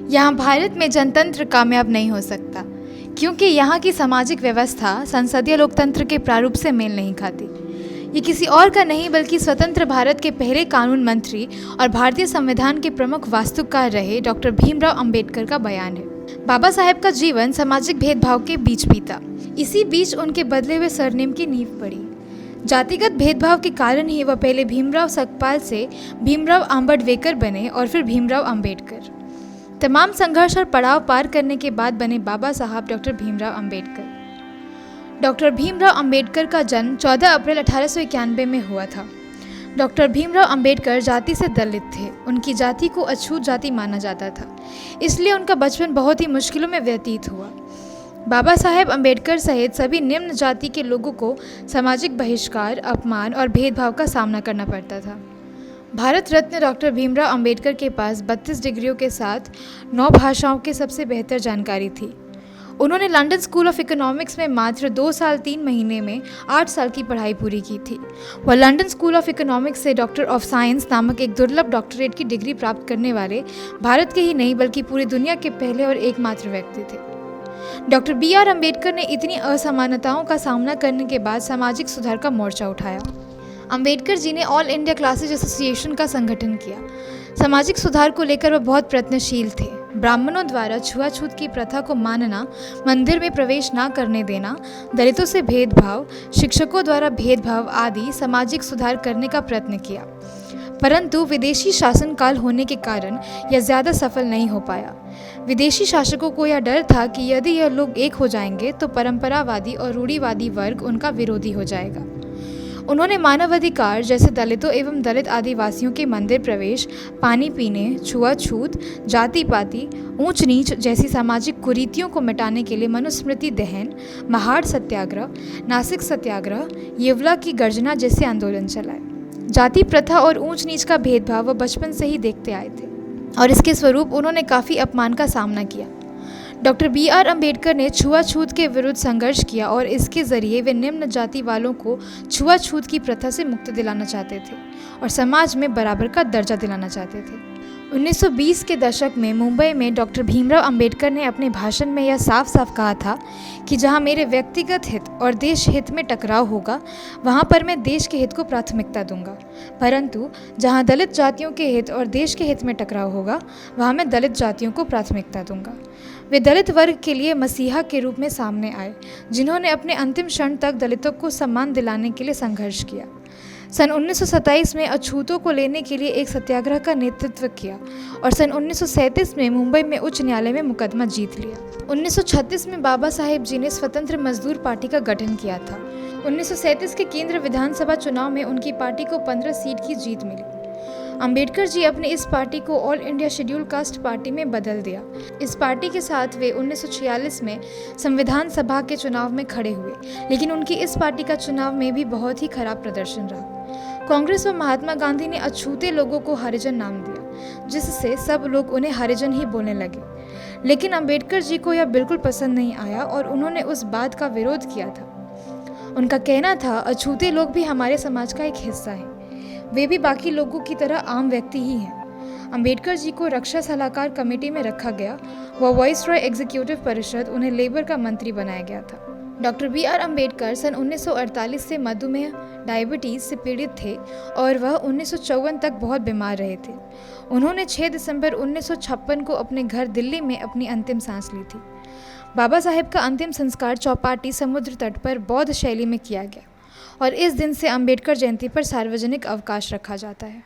यहाँ भारत में जनतंत्र कामयाब नहीं हो सकता क्योंकि यहाँ की सामाजिक व्यवस्था संसदीय लोकतंत्र के प्रारूप से मेल नहीं खाती। ये किसी और का नहीं बल्कि स्वतंत्र भारत के पहले कानून मंत्री और भारतीय संविधान के प्रमुख वास्तुकार रहे डॉक्टर भीमराव अंबेडकर का बयान है। बाबा साहेब का जीवन सामाजिक भेदभाव के बीच बीता। इसी बीच उनके बदले हुए सरनेम की नींव पड़ी। जातिगत भेदभाव के कारण ही वह पहले भीमराव सकपाल से भीमराव आंबेडकर बने और फिर भीमराव अंबेडकर। तमाम संघर्ष और पड़ाव पार करने के बाद बने बाबा साहब डॉक्टर भीमराव अंबेडकर। डॉक्टर भीमराव अंबेडकर का जन्म 14 अप्रैल 1891 में हुआ था। डॉक्टर भीमराव अंबेडकर जाति से दलित थे। उनकी जाति को अछूत जाति माना जाता था, इसलिए उनका बचपन बहुत ही मुश्किलों में व्यतीत हुआ। बाबा साहेब अंबेडकर सहित सभी निम्न जाति के लोगों को सामाजिक बहिष्कार, अपमान और भेदभाव का सामना करना पड़ता था। भारत रत्न डॉक्टर भीमराव अंबेडकर के पास 32 डिग्रियों के साथ 9 भाषाओं की सबसे बेहतर जानकारी थी। उन्होंने लंदन स्कूल ऑफ इकोनॉमिक्स में मात्र 2 साल 3 महीने में 8 साल की पढ़ाई पूरी की थी। वह लंदन स्कूल ऑफ इकोनॉमिक्स से डॉक्टर ऑफ साइंस नामक एक दुर्लभ डॉक्टरेट की डिग्री प्राप्त करने वाले भारत के ही नहीं बल्कि पूरी दुनिया के पहले और एकमात्र व्यक्ति थे। डॉक्टर BR अम्बेडकर ने इतनी असमानताओं का सामना करने के बाद सामाजिक सुधार का मोर्चा उठाया। अंबेडकर जी ने ऑल इंडिया क्लासेज एसोसिएशन का संगठन किया। सामाजिक सुधार को लेकर वह बहुत प्रयत्नशील थे। ब्राह्मणों द्वारा छुआछूत की प्रथा को मानना, मंदिर में प्रवेश न करने देना, दलितों से भेदभाव, शिक्षकों द्वारा भेदभाव आदि सामाजिक सुधार करने का प्रयत्न किया, परंतु विदेशी शासनकाल होने के कारण यह ज़्यादा सफल नहीं हो पाया। विदेशी शासकों को यह डर था कि यदि यह लोग एक हो जाएंगे तो परंपरावादी और रूढ़िवादी वर्ग उनका विरोधी हो जाएगा। उन्होंने मानवाधिकार जैसे दलितों एवं दलित आदिवासियों के मंदिर प्रवेश, पानी पीने, छुआछूत, जाति पाति, ऊंच नीच जैसी सामाजिक कुरीतियों को मिटाने के लिए मनुस्मृति दहन, महाड़ सत्याग्रह, नासिक सत्याग्रह, येवला की गर्जना जैसे आंदोलन चलाए। जाति प्रथा और ऊंच नीच का भेदभाव वह बचपन से ही देखते आए थे और इसके स्वरूप उन्होंने काफ़ी अपमान का सामना किया। डॉक्टर BR अम्बेडकर ने छुआछूत के विरुद्ध संघर्ष किया और इसके ज़रिए वे निम्न जाति वालों को छुआछूत की प्रथा से मुक्ति दिलाना चाहते थे और समाज में बराबर का दर्जा दिलाना चाहते थे। 1920 के दशक में मुंबई में डॉक्टर भीमराव अम्बेडकर ने अपने भाषण में यह साफ साफ कहा था कि जहां मेरे व्यक्तिगत हित और देश हित में टकराव होगा वहां पर मैं देश के हित को प्राथमिकता दूंगा, परंतु जहां दलित जातियों के हित और देश के हित में टकराव होगा वहां मैं दलित जातियों को प्राथमिकता दूंगा। वे दलित वर्ग के लिए मसीहा के रूप में सामने आए, जिन्होंने अपने अंतिम क्षण तक दलितों को सम्मान दिलाने के लिए संघर्ष किया। सन 1927 में अछूतों को लेने के लिए एक सत्याग्रह का नेतृत्व किया और सन 1937 में मुंबई में उच्च न्यायालय में मुकदमा जीत लिया। 1936 में बाबा साहेब जी ने स्वतंत्र मजदूर पार्टी का गठन किया था। 1937 के केंद्र विधानसभा चुनाव में उनकी पार्टी को 15 सीट की जीत मिली। अंबेडकर जी अपने इस पार्टी को all India schedule caste party में बदल दिया। इस पार्टी के साथ वे 1946 में संविधान सभा के चुनाव में खड़े हुए, लेकिन उनकी इस पार्टी का चुनाव में भी बहुत ही खराब प्रदर्शन रहा। कांग्रेस व महात्मा गांधी ने अछूते लोगों को हरिजन नाम दिया, जिससे सब लोग उन्हें हरिजन ही बोलने लगे, लेकिन अंबेडकर जी को यह बिल्कुल पसंद नहीं आया और उन्होंने उस बात का विरोध किया था। उनका कहना था, अछूते लोग भी हमारे समाज का एक हिस्सा हैं, वे भी बाकी लोगों की तरह आम व्यक्ति ही हैं। अंबेडकर जी को रक्षा सलाहकार कमेटी में रखा गया व वाइसरॉय एग्जीक्यूटिव परिषद उन्हें लेबर का मंत्री बनाया गया था। डॉक्टर BR अम्बेडकर सन 1948 से मधुमेह डायबिटीज़ से पीड़ित थे और वह 1954 तक बहुत बीमार रहे थे। उन्होंने 6 दिसंबर 1956 को अपने घर दिल्ली में अपनी अंतिम सांस ली थी। बाबा साहेब का अंतिम संस्कार चौपाटी समुद्र तट पर बौद्ध शैली में किया गया और इस दिन से अंबेडकर जयंती पर सार्वजनिक अवकाश रखा जाता है।